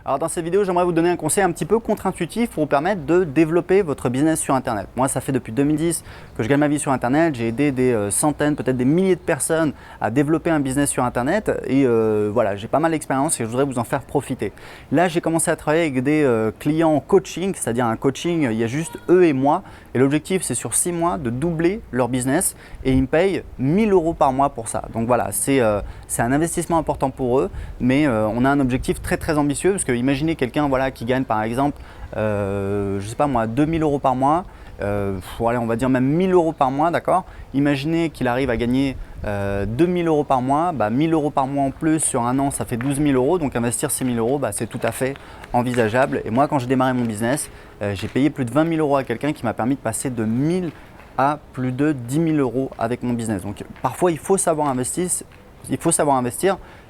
Alors dans cette vidéo, j'aimerais vous donner un conseil un petit peu contre-intuitif pour vous permettre de développer votre business sur Internet. Moi, ça fait depuis 2010 que je gagne ma vie sur Internet. J'ai aidé des centaines, peut-être des milliers de personnes à développer un business sur Internet. Et voilà, j'ai pas mal d'expérience et je voudrais vous en faire profiter. Là, j'ai commencé à travailler avec des clients en coaching, c'est-à-dire un coaching, il y a juste eux et moi. Et l'objectif, c'est sur 6 mois de doubler leur business et ils me payent 1000 € par mois pour ça. Donc voilà, c'est un investissement important pour eux, mais on a un objectif très ambitieux parce que imaginez quelqu'un qui gagne par exemple, je sais pas moi, 2000 € par mois, allez, on va dire même 1000 € par mois, d'accord. Imaginez qu'il arrive à gagner 2000 € par mois, 1000 € par mois en plus sur un an, ça fait 12 000 €, donc investir 6 000 €, c'est tout à fait envisageable. Et moi, quand j'ai démarré mon business, j'ai payé plus de 20 000 € à quelqu'un qui m'a permis de passer de 1000 à plus de 10 000 € avec mon business. Donc parfois, il faut savoir investir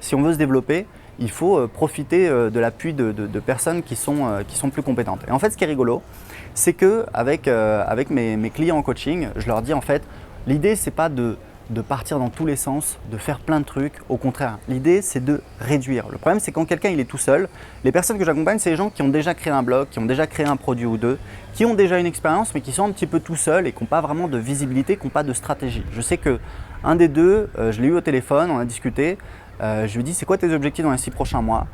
si on veut se développer. Il faut profiter de l'appui de personnes qui sont plus compétentes. Et en fait, ce qui est rigolo, c'est qu'avec mes clients en coaching, je leur dis en fait, l'idée, ce n'est pas de partir dans tous les sens, de faire plein de trucs. Au contraire, l'idée, c'est de réduire. Le problème, c'est quand quelqu'un il est tout seul, les personnes que j'accompagne, c'est les gens qui ont déjà créé un blog, qui ont déjà créé un produit ou deux, qui ont déjà une expérience, mais qui sont un petit peu tout seuls et qui n'ont pas vraiment de visibilité, qui n'ont pas de stratégie. Je sais qu'un des deux, je l'ai eu au téléphone, on a discuté. Je lui ai dit, c'est quoi tes objectifs dans les 6 prochains mois?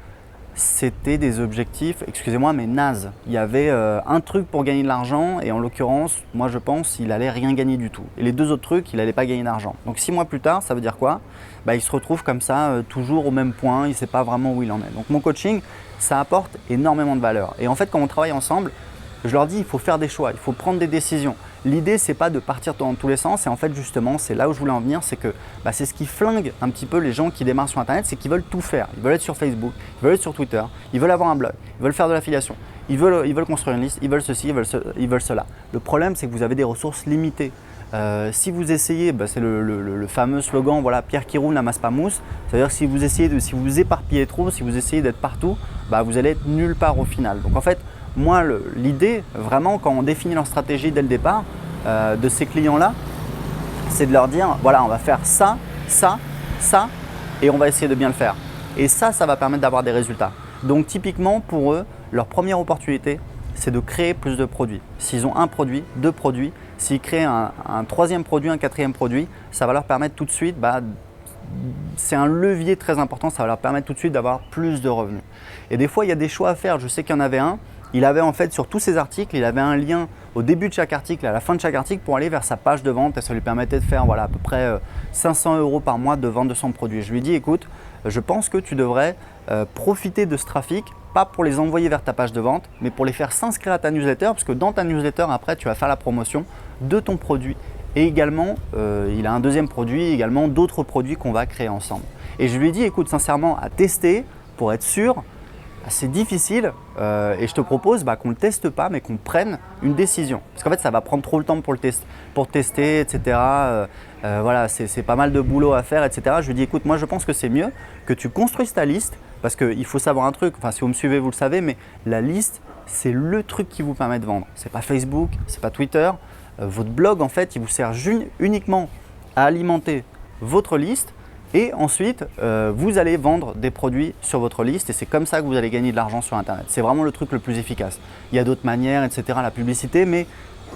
C'était des objectifs, excusez-moi, mais nazes. Il y avait un truc pour gagner de l'argent et en l'occurrence, moi je pense qu'il allait rien gagner du tout. Et les deux autres trucs, il n'allait pas gagner d'argent. Donc 6 mois plus tard, ça veut dire quoi? Il se retrouve comme ça, toujours au même point, il ne sait pas vraiment où il en est. Donc mon coaching, ça apporte énormément de valeur. Et en fait, quand on travaille ensemble, je leur dis, il faut faire des choix, il faut prendre des décisions. L'idée, c'est pas de partir dans tous les sens et en fait, justement, c'est là où je voulais en venir, c'est que c'est ce qui flingue un petit peu les gens qui démarrent sur Internet, c'est qu'ils veulent tout faire. Ils veulent être sur Facebook, ils veulent être sur Twitter, ils veulent avoir un blog, ils veulent faire de l'affiliation, ils veulent construire une liste, ils veulent ceci, ils veulent cela. Le problème, c'est que vous avez des ressources limitées. Si vous essayez, c'est le fameux slogan, voilà, Pierre qui roule n'amasse pas mousse. C'est-à-dire que si vous éparpillez trop, si vous essayez d'être partout, vous allez être nulle part au final. Donc en fait, moi, l'idée, vraiment, quand on définit leur stratégie dès le départ de ces clients-là, c'est de leur dire, voilà, on va faire ça, ça, ça, et on va essayer de bien le faire. Et ça va permettre d'avoir des résultats. Donc typiquement, pour eux, leur première opportunité, c'est de créer plus de produits. S'ils ont un produit, deux produits, s'ils créent un troisième produit, un quatrième produit, ça va leur permettre tout de suite, c'est un levier très important, ça va leur permettre tout de suite d'avoir plus de revenus. Et des fois, il y a des choix à faire. Je sais qu'il y en avait un. Il avait en fait sur tous ses articles, il avait un lien au début de chaque article et à la fin de chaque article pour aller vers sa page de vente et ça lui permettait de faire à peu près 500 € par mois de vente de son produit. Je lui ai dit, écoute, je pense que tu devrais profiter de ce trafic, pas pour les envoyer vers ta page de vente, mais pour les faire s'inscrire à ta newsletter parce que dans ta newsletter, après, tu vas faire la promotion de ton produit. Et également, il a un deuxième produit, également d'autres produits qu'on va créer ensemble. Et je lui ai dit, écoute, sincèrement, à tester pour être sûr. C'est difficile et je te propose qu'on ne le teste pas mais qu'on prenne une décision. Parce qu'en fait, ça va prendre trop le temps pour tester, etc. Voilà, c'est pas mal de boulot à faire, etc. Je lui dis, écoute, moi je pense que c'est mieux que tu construises ta liste parce qu'il faut savoir un truc, enfin si vous me suivez, vous le savez, mais la liste, c'est le truc qui vous permet de vendre. Ce n'est pas Facebook, ce n'est pas Twitter. Votre blog, en fait, il vous sert uniquement à alimenter votre liste. Et ensuite, vous allez vendre des produits sur votre liste et c'est comme ça que vous allez gagner de l'argent sur Internet. C'est vraiment le truc le plus efficace. Il y a d'autres manières, etc., la publicité, mais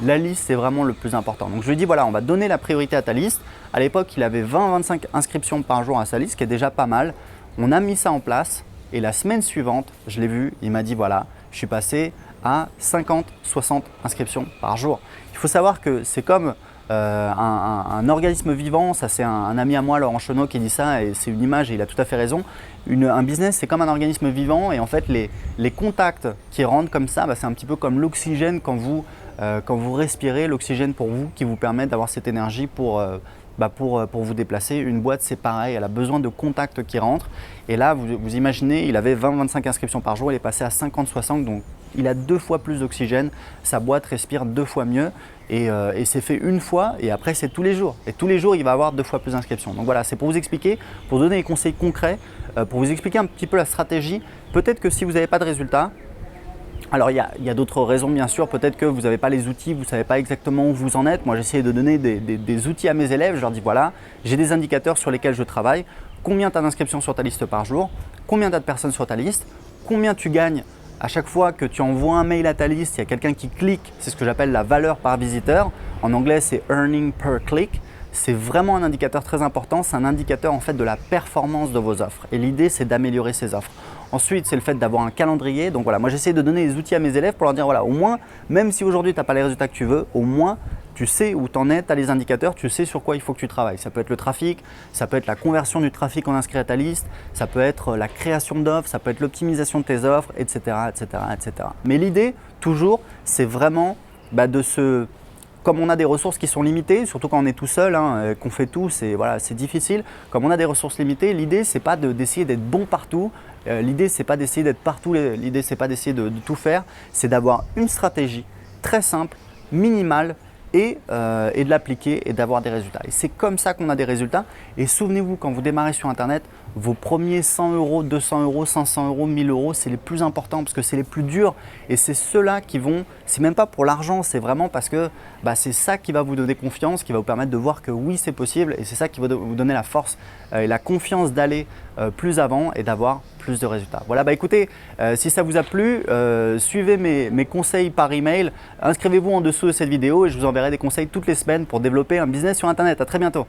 la liste, c'est vraiment le plus important. Donc je lui ai dit, voilà, on va donner la priorité à ta liste. À l'époque, il avait 20-25 inscriptions par jour à sa liste, ce qui est déjà pas mal. On a mis ça en place et la semaine suivante, je l'ai vu, il m'a dit, voilà, je suis passé à 50-60 inscriptions par jour. Il faut savoir que c'est comme… un organisme vivant, ça c'est un ami à moi, Laurent Chenot, qui dit ça et c'est une image et il a tout à fait raison. Un business, c'est comme un organisme vivant et en fait les contacts qui rentrent comme ça, c'est un petit peu comme l'oxygène quand vous respirez, l'oxygène pour vous qui vous permet d'avoir cette énergie pour vous déplacer. Une boîte, c'est pareil, elle a besoin de contacts qui rentrent. Et là, vous imaginez, il avait 20-25 inscriptions par jour, il est passé à 50-60, donc il a 2 fois plus d'oxygène, sa boîte respire 2 fois mieux et c'est fait une fois et après c'est tous les jours. Et tous les jours, il va avoir 2 fois plus d'inscriptions. Donc voilà, c'est pour vous expliquer, pour donner des conseils concrets, pour vous expliquer un petit peu la stratégie. Peut-être que si vous n'avez pas de résultats, alors il y a d'autres raisons bien sûr, peut-être que vous n'avez pas les outils, vous ne savez pas exactement où vous en êtes. Moi j'essaie de donner des outils à mes élèves, je leur dis voilà, j'ai des indicateurs sur lesquels je travaille, combien tu as d'inscriptions sur ta liste par jour, combien tu as de personnes sur ta liste, combien tu gagnes à chaque fois que tu envoies un mail à ta liste, il y a quelqu'un qui clique, c'est ce que j'appelle la valeur par visiteur. En anglais, c'est earning per click. C'est vraiment un indicateur très important, c'est un indicateur en fait de la performance de vos offres. Et l'idée, c'est d'améliorer ces offres. Ensuite, c'est le fait d'avoir un calendrier. Donc voilà, moi j'essaie de donner des outils à mes élèves pour leur dire voilà, au moins, même si aujourd'hui tu n'as pas les résultats que tu veux, au moins tu sais où tu en es, tu as les indicateurs, tu sais sur quoi il faut que tu travailles. Ça peut être le trafic, ça peut être la conversion du trafic en inscrit à ta liste, ça peut être la création d'offres, ça peut être l'optimisation de tes offres, etc. etc., etc. Mais l'idée, toujours, c'est vraiment comme on a des ressources qui sont limitées, surtout quand on est tout seul, qu'on fait tout, c'est difficile. Comme on a des ressources limitées, l'idée, c'est pas d'essayer d'être bon partout. L'idée, c'est pas d'essayer d'être partout. L'idée, c'est pas d'essayer de tout faire. C'est d'avoir une stratégie très simple, minimale, et de l'appliquer et d'avoir des résultats. Et c'est comme ça qu'on a des résultats. Et souvenez-vous, quand vous démarrez sur Internet, vos premiers 100 euros, 200 euros, 500 euros, 1000 euros, c'est les plus importants parce que c'est les plus durs. Et c'est ceux-là qui vont, c'est même pas pour l'argent, c'est vraiment parce que c'est ça qui va vous donner confiance, qui va vous permettre de voir que oui, c'est possible. Et c'est ça qui va vous donner la force et la confiance d'aller plus avant et d'avoir plus de résultats. Voilà, écoutez, si ça vous a plu, suivez mes conseils par email, inscrivez-vous en dessous de cette vidéo et je vous enverrai des conseils toutes les semaines pour développer un business sur Internet. À très bientôt.